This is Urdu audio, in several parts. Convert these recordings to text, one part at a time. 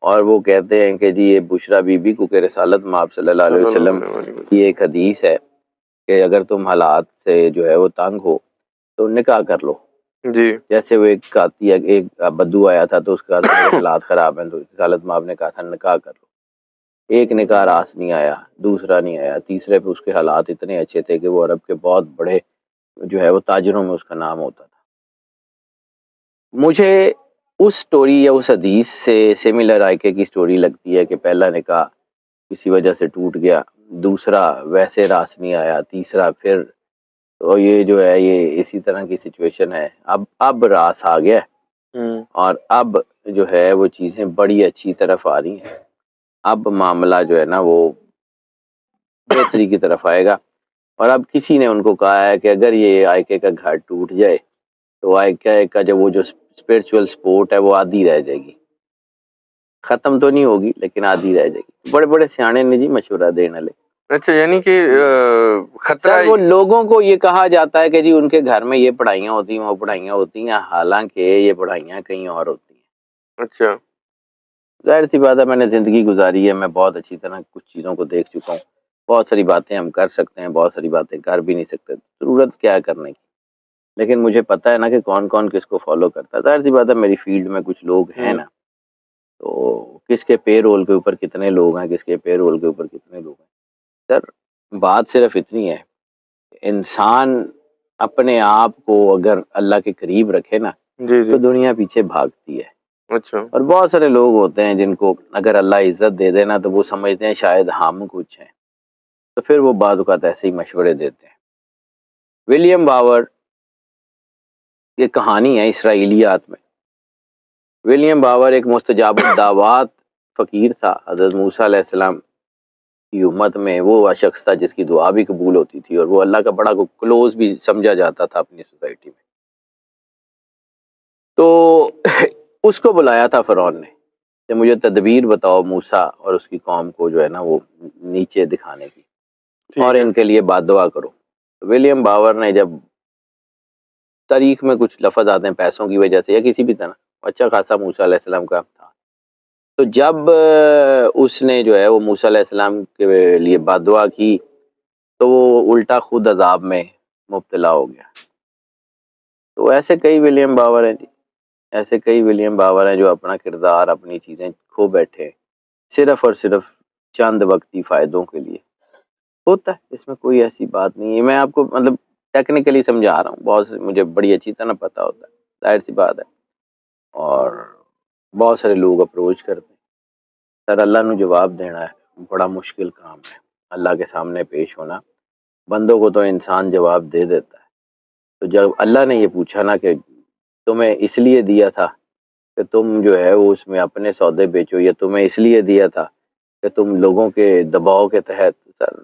اور وہ کہتے ہیں کہ جی یہ بشرا بی بی کو کہ رسالت مآب صلی اللہ علیہ وسلم کی ایک حدیث ہے کہ اگر تم حالات سے جو ہے وہ تنگ ہو تو نکاح کر لو. جی جیسے وہ ایک بدو آیا تھا تو اس کا حالات خراب ہیں تو رسالت مآب نے کہا تھا نکاح کر لو. ایک نکاح راس نہیں آیا, دوسرا نہیں آیا, تیسرے پہ اس کے حالات اتنے اچھے تھے کہ وہ عرب کے بہت بڑے جو ہے وہ تاجروں میں اس کا نام ہوتا تھا. مجھے اس سٹوری یا اس حدیث سے سیملر آئیکے کی سٹوری لگتی ہے کہ پہلا نکاح کسی وجہ سے ٹوٹ گیا, دوسرا ویسے راس نہیں آیا, تیسرا پھر تو یہ جو ہے یہ اسی طرح کی سچویشن ہے. اب راس آ گیا اور اب جو ہے وہ چیزیں بڑی اچھی طرف آ رہی ہیں. اب معاملہ جو ہے نا وہ بہتری کی طرف آئے گا. اور اب کسی نے ان کو کہا ہے کہ اگر یہ آئیکے کا گھر ٹوٹ جائے تو آئیکے کا جو وہ جو اسپرچول سپورٹ ہے وہ آدھی رہ جائے گی, ختم تو نہیں ہوگی لیکن آدھی رہ جائے گی. بڑے بڑے سیانے نے جی مشورہ دینے والے. اچھا یعنی کہ خطرہ سر وہ لوگوں کو یہ کہا جاتا ہے کہ جی ان کے گھر میں یہ پڑھائیاں ہوتی ہیں وہ پڑھائیاں ہوتی ہیں, حالانکہ یہ پڑھائیاں کہیں اور ہوتی ہیں. اچھا ظاہر سی بات ہے میں نے زندگی گزاری ہے, میں بہت اچھی طرح کچھ چیزوں کو دیکھ چکا ہوں. بہت ساری باتیں ہم کر سکتے ہیں, بہت ساری باتیں کر بھی نہیں سکتے, ضرورت کیا ہے کرنے کی. لیکن مجھے پتہ ہے نا کہ کون کون کس کو فالو کرتا ہے. ظاہر سی بات ہے میری فیلڈ میں کچھ لوگ ہیں نا, تو کس کے پے رول کے اوپر کتنے لوگ ہیں, کس کے پے رول کے اوپر کتنے لوگ ہیں. سر بات صرف اتنی ہے, انسان اپنے آپ کو اگر اللہ کے قریب رکھے نا جی تو جی دنیا پیچھے بھاگتی ہے. اچھا اور بہت سارے لوگ ہوتے ہیں جن کو اگر اللہ عزت دے دینا تو وہ سمجھتے ہیں شاید ہم کچھ ہیں, تو پھر وہ بعض اوقات ایسے ہی مشورے دیتے ہیں. ولیم باور یہ کہانی ہے اسرائیلیات میں. ولیم باور ایک مستجاب الدعوات فقیر تھا. حضرت موسیٰ علیہ السلام کی امت میں وہ شخص تھا جس کی دعا بھی قبول ہوتی تھی, اور وہ اللہ کا بڑا کلوز بھی سمجھا جاتا تھا اپنی سوسائٹی میں. تو اس کو بلایا تھا فرعون نے کہ مجھے تدبیر بتاؤ موسیٰ اور اس کی قوم کو جو ہے نا وہ نیچے دکھانے کی, اور ان کے لیے باد دعا کرو. ولیم باور نے جب تاریخ میں کچھ لفظ آتے ہیں پیسوں کی وجہ سے یا کسی بھی طرح, اچھا خاصا موسیٰ علیہ السلام کا تھا, تو جب اس نے جو ہے وہ موسیٰ علیہ السلام کے لیے باد دعا کی تو وہ الٹا خود عذاب میں مبتلا ہو گیا. تو ایسے کئی ولیم باور ہیں جی, ایسے کئی ولیم باور ہیں جو اپنا کردار اپنی چیزیں کھو بیٹھے صرف اور صرف چند وقتی فائدوں کے لیے. ہوتا ہے, اس میں کوئی ایسی بات نہیں ہے. میں آپ کو مطلب ٹیکنیکلی سمجھا رہا ہوں, بہت مجھے بڑی اچھی طرح پتہ ہوتا ہے, ظاہر سی بات ہے. اور بہت سارے لوگ اپروچ کرتے ہیں. سر اللہ نے جواب دینا ہے بڑا مشکل کام ہے. اللہ کے سامنے پیش ہونا, بندوں کو تو انسان جواب دے دیتا ہے. تو جب اللہ نے یہ پوچھا نا کہ تمہیں اس لیے دیا تھا کہ تم جو ہے وہ اس میں اپنے سودے بیچو, یا تمہیں اس لیے دیا تھا کہ تم لوگوں کے دباؤ کے تحت, سر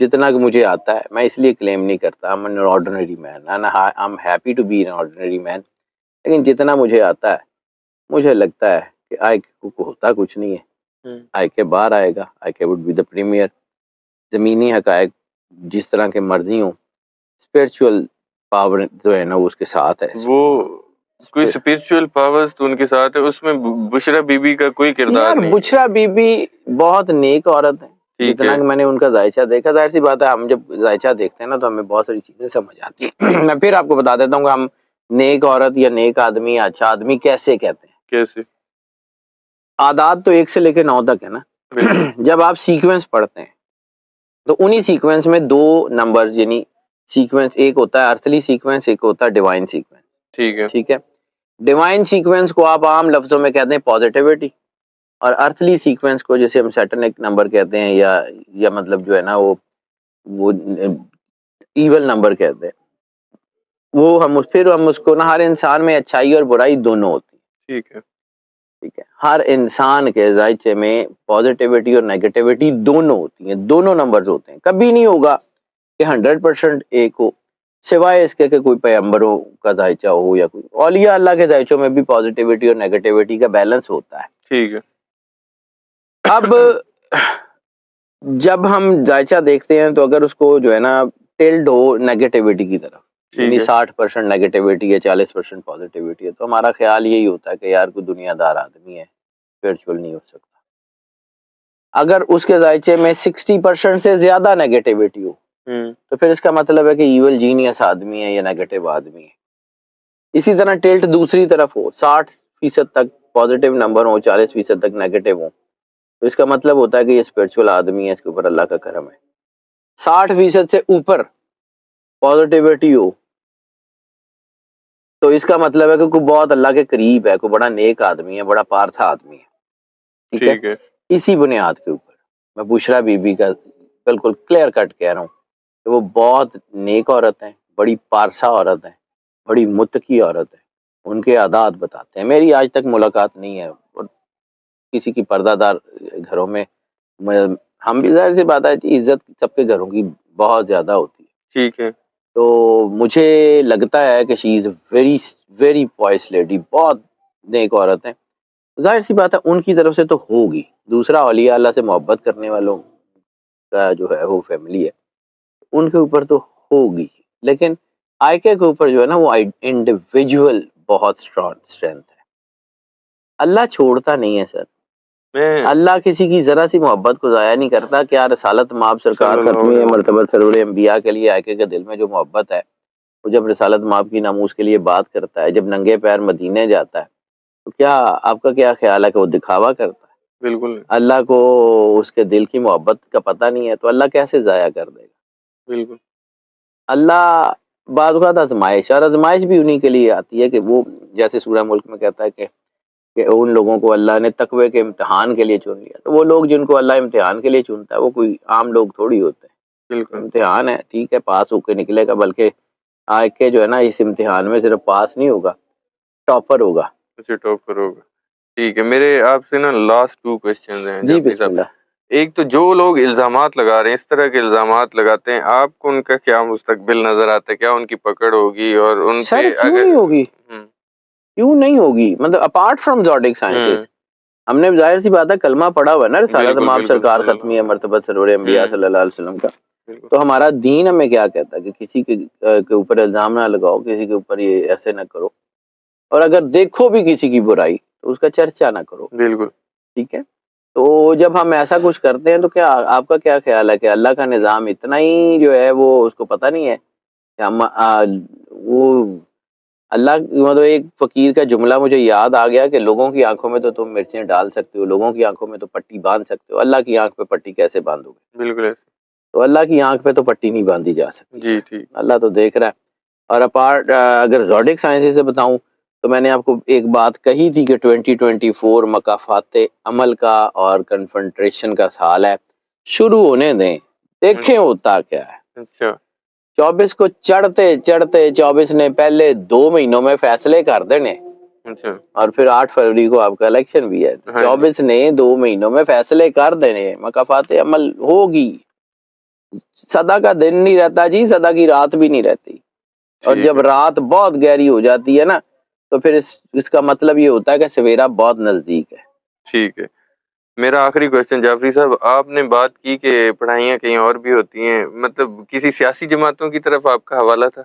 جتنا کہ مجھے آتا ہے میں اس لیے کلیم نہیں کرتا I'm an ordinary man and I'm happy to be an ordinary man, لیکن جتنا مجھے آتا ہے مجھے لگتا ہے کہ آئی کو ہوتا کچھ نہیں ہے. آئی کے باہر آئے گا, آئی کے would be the premier. زمینی حقائق جس طرح کے مرضی ہوں, اسپرچول پاور جو ہے نا وہ اس کے ساتھ ہے. وہ کوئی اسپرچول پاورز تو ان کے ساتھ ہے. اس میں بشرا بی بی کا کوئی کردار یار نہیں. بشرا بی بی بہت نیک عورت ہے, جتنا کہ میں نے ان کا ذائچہ دیکھا. ظاہر سی بات ہے ہم جب ذائچہ دیکھتے ہیں نا تو ہمیں بہت ساری چیزیں سمجھ آتی ہیں. میں پھر آپ کو بتا دیتا ہوں کہ ہم نیک عورت یا نیک آدمی یا اچھا آدمی کیسے کہتے ہیں. کیسے؟ آداد تو 1 سے لے کے 9 تک ہے نا. جب آپ سیکوینس پڑھتے ہیں تو انہی سیکوینس میں 2 نمبرز یعنی سیکوینس, ایک ہوتا ہے ارتھلی سیکوینس, ایک ہوتا ہے ڈیوائن سیکوینس. ٹھیک ہے ٹھیک ہے, ڈیوائن سیکوینس کو آپ عام لفظوں میں کہتے ہیں پازیٹیوٹی, اور ارتھلی سیکوینس کو جیسے ہم سیٹنک نمبر کہتے ہیں یا مطلب جو ہے نا وہ ایول نمبر کہتے ہیں. وہ ہم اس کو نا ہر انسان میں اچھائی اور برائی دونوں ہوتی ہیں. ٹھیک ہے ٹھیک ہے, ہر انسان کے ذائچے میں پازیٹیوٹی اور نیگیٹیوٹی دونوں ہوتی ہیں, دونوں نمبرز ہوتے ہیں. کبھی نہیں ہوگا کہ 100% ایک ہو, سوائے اس کے کہ کوئی پیغمبروں کا ذائچہ ہو یا کوئی اولیاء اللہ کے ذائچوں میں بھی پازیٹیوٹی اور نیگیٹیوٹی کا بیلنس ہوتا ہے. ٹھیک ہے. اب جب ہم ذائچہ دیکھتے ہیں تو اگر اس کو جو ہے نا ٹلڈ ہو نیگیٹیوٹی کی طرف, یعنی 60% نیگیٹیوٹی ہے 40% پازیٹیوٹی ہے, تو ہمارا خیال یہی ہوتا ہے کہ یار کوئی دنیا دار آدمی ہے, اسپرچل نہیں ہو سکتا. اگر اس کے ذائچے میں 60% سے زیادہ نیگیٹیوٹی ہو تو پھر اس کا مطلب ہے کہ ایول جینیس آدمی ہے یا نیگیٹو آدمی ہے. اسی طرح ٹلٹ دوسری طرف ہو, 60% تک پازیٹیو نمبر ہو, 40% تک نیگیٹو ہو, تو اس کا مطلب ہوتا ہے کہ یہ اسپرچل آدمی ہے, اس کے اوپر اللہ کا کرم ہے. 60% سے اوپر پازیٹیوٹی ہو تو اس کا مطلب ہے کہ کوئی بہت اللہ کے قریب ہے, کوئی بڑا نیک آدمی ہے, بڑا پارتھا آدمی ہے. ٹھیک ہے, اسی بنیاد کے اوپر میں بشرا بی بی کا بالکل کلیئر کٹ کہہ رہا ہوں کہ وہ بہت نیک عورت ہیں, بڑی پارسا عورت ہیں, بڑی متقی عورت ہے. ان کے عادات بتاتے ہیں. میری آج تک ملاقات نہیں ہے اور کسی کی پردہ دار گھروں میں, ہم بھی ظاہر سی بات ہے کہ عزت سب کے گھروں کی بہت زیادہ ہوتی ہے. ٹھیک ہے, تو مجھے لگتا ہے کہ شی از ویری ویری پوائس لیڈی, بہت نیک عورت ہیں. ظاہر سی بات ہے ان کی طرف سے تو ہوگی. دوسرا اولیاء اللہ سے محبت کرنے والوں کا جو ہے وہ فیملی ہے, ان کے اوپر تو ہوگی. لیکن آئکے کے اوپر جو ہے نا وہ انڈیویجول بہت اسٹرینتھ ہے. اللہ چھوڑتا نہیں ہے سر, اللہ کسی کی ذرا سی محبت کو ضائع نہیں کرتا. کیا رسالت مآب سرکار ختمی مرتبہ سرور انبیاء کے لیے آئکے کے دل میں جو محبت ہے, وہ جب رسالت مآب کی ناموس کے لیے بات کرتا ہے, جب ننگے پیر مدینے جاتا ہے, تو کیا آپ کا کیا خیال ہے کہ وہ دکھاوا کرتا ہے؟ بالکل. اللہ کو اس کے دل کی محبت کا پتہ نہیں ہے تو اللہ کیسے ضائع کر دے گا؟ بالکل. اللہ بعض اوقات آزمائش, اور آزمائش بھی انہی کے لیے آتی ہے کہ وہ جیسے سورہ ملک میں کہتا ہے کہ ان لوگوں کو اللہ نے تقوی کے امتحان کے لیے چن لیا. تو وہ لوگ جن کو اللہ امتحان کے لیے چنتا ہے وہ کوئی عام لوگ تھوڑی ہوتے ہیں. بالکل امتحان ہے, ٹھیک ہے, پاس ہو کے نکلے گا, بلکہ آئے کے جو ہے نا اس امتحان میں صرف پاس نہیں ہوگا, ٹاپر ہوگا. اچھا, ٹاپر ہوگا. ٹھیک ہے, میرے آپ سے نا لاسٹ 2 کوسچنز ہیں جی جعفری بسم صاحب. اللہ. ایک تو جو لوگ الزامات لگا رہے ہیں, اس طرح کے الزامات لگاتے ہیں, آپ کو ان کا کیا مستقبل نظر آتا ہے؟ کیا ان کی پکڑ ہوگی؟ اور ان سر پہ کیوں نہیں ہوگی, کیوں نہیں ہوگی؟ مطلب اپارٹ فرام زوڈک سائنسز, ہم نے ظاہر سی بات ہے کلمہ پڑھا ہوا ہے نا رسالت مآب سرکار ختمی ہے مرتبہ سرور انبیاء صلی اللہ علیہ وسلم کا. تو ہمارا دین ہمیں کیا کہتا ہے کہ کسی کے اوپر الزام نہ لگاؤ, کسی کے اوپر یہ ایسے نہ کرو, اور اگر دیکھو بھی کسی کی برائی تو اس کا چرچا نہ کرو. بالکل. ٹھیک ہے, تو جب ہم ایسا کچھ کرتے ہیں تو کیا آپ کا کیا خیال ہے کہ اللہ کا نظام اتنا ہی جو ہے وہ اس کو پتہ نہیں ہے کہ ہم وہ اللہ, مطلب ایک فقیر کا جملہ مجھے یاد آ گیا کہ لوگوں کی آنکھوں میں تو تم مرچیں ڈال سکتے ہو, لوگوں کی آنکھوں میں تو پٹی باندھ سکتے ہو, اللہ کی آنکھ پہ پٹی کیسے باندھو گے؟ بالکل ایسے. تو اللہ کی آنکھ پہ تو پٹی نہیں باندھی جا سکتی. جی ٹھیک. اللہ تو دیکھ رہا ہے. اور اپارٹ اگر زوڈک سائنس سے بتاؤں تو میں نے آپ کو ایک بات کہی تھی کہ 2024 مقافات عمل کا اور کنفنٹریشن کا سال ہے. شروع ہونے دیں, دیکھیں ہوتا کیا ہے. اچھا. 24 کو چڑھتے 24 نے پہلے 2 مہینوں میں فیصلے کر دینے. اچھا. اور پھر 8 فروری کو آپ کا الیکشن بھی ہے. 24 نے 2 مہینوں میں فیصلے کر دینے, مقافات عمل ہوگی. صدا کا دن نہیں رہتا جی, صدا کی رات بھی نہیں رہتی. اور جب رات بہت گہری ہو جاتی ہے نا تو پھر اس کا مطلب یہ ہوتا ہے کہ سویرا بہت نزدیک ہے. ٹھیک ہے, میرا آخری کوشچن جعفری صاحب, آپ نے بات کی کہ پڑھائیاں کہیں اور بھی ہوتی ہیں, مطلب کسی سیاسی جماعتوں کی طرف آپ کا حوالہ تھا؟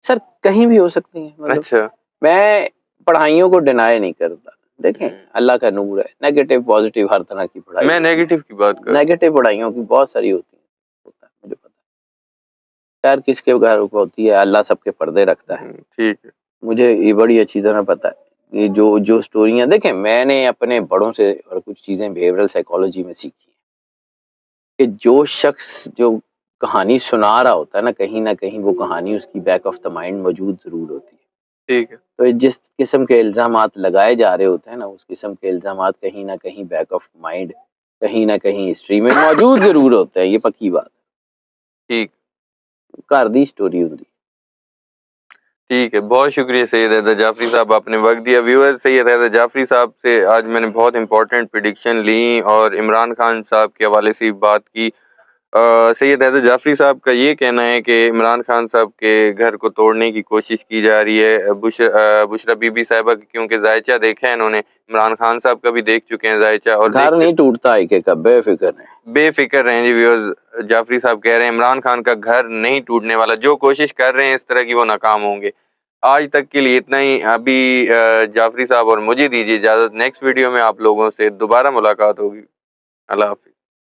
سر کہیں بھی ہو سکتی ہیں. مطلب اچھا. میں پڑھائیوں کو ڈینائی نہیں کرتا. دیکھیں اللہ کا نور ہے, نیگیٹو پازیٹیو ہر طرح کی پڑھائی. میں نیگیٹو کی بات کر رہا ہوں. نیگیٹو پڑھائیوں کی بہت ساری ہوتی ہیں, مجھے پتا ہے. خیر کس کے گھر ہوتی ہے, اللہ سب کے پردے رکھتا ہے. ٹھیک ہے, مجھے یہ بڑی اچھی طرح پتا ہے. یہ جو سٹوریاں دیکھیں میں نے اپنے بڑوں سے اور کچھ چیزیں بیہیورل سائیکالوجی میں سیکھی ہیں کہ جو شخص جو کہانی سنا رہا ہوتا ہے نا, کہیں نہ کہیں وہ کہانی اس کی بیک آف دا مائنڈ موجود ضرور ہوتی ہے. ٹھیک ہے. تو جس قسم کے الزامات لگائے جا رہے ہوتے ہیں نا, اس قسم کے الزامات کہیں نہ کہیں بیک آف مائنڈ کہیں نہ کہیں ہسٹری میں موجود ضرور ہوتے ہیں. یہ پکی بات. ٹھیک. گھر دی سٹوری ہوتی. ٹھیک ہے, بہت شکریہ سید حیدر جعفری صاحب, آپ نے وقت دیا. ویور, سید حیدر جعفری صاحب سے آج میں نے بہت امپورٹنٹ پریڈکشن لی اور عمران خان صاحب کے حوالے سے بات کی. سید حیدر جعفری صاحب کا یہ کہنا ہے کہ عمران خان صاحب کے گھر کو توڑنے کی کوشش کی جا رہی ہے. بشرا بی بی صاحبہ کیونکہ ذائچہ دیکھا ہے انہوں نے, عمران خان صاحب کا بھی دیکھ چکے ہیں ذائچہ, اور گھر نہیں ٹوٹتا ہے کہ بے فکر ہے. بے فکر رہیں جی ویورز, جعفری صاحب کہہ رہے ہیں عمران خان کا گھر نہیں ٹوٹنے والا, جو کوشش کر رہے ہیں اس طرح کی وہ ناکام ہوں گے. آج تک کے لیے اتنا ہی. ابھی جعفری صاحب اور مجھے دیجیے اجازت. نیکسٹ ویڈیو میں آپ لوگوں سے دوبارہ ملاقات ہوگی. اللہ حافظ.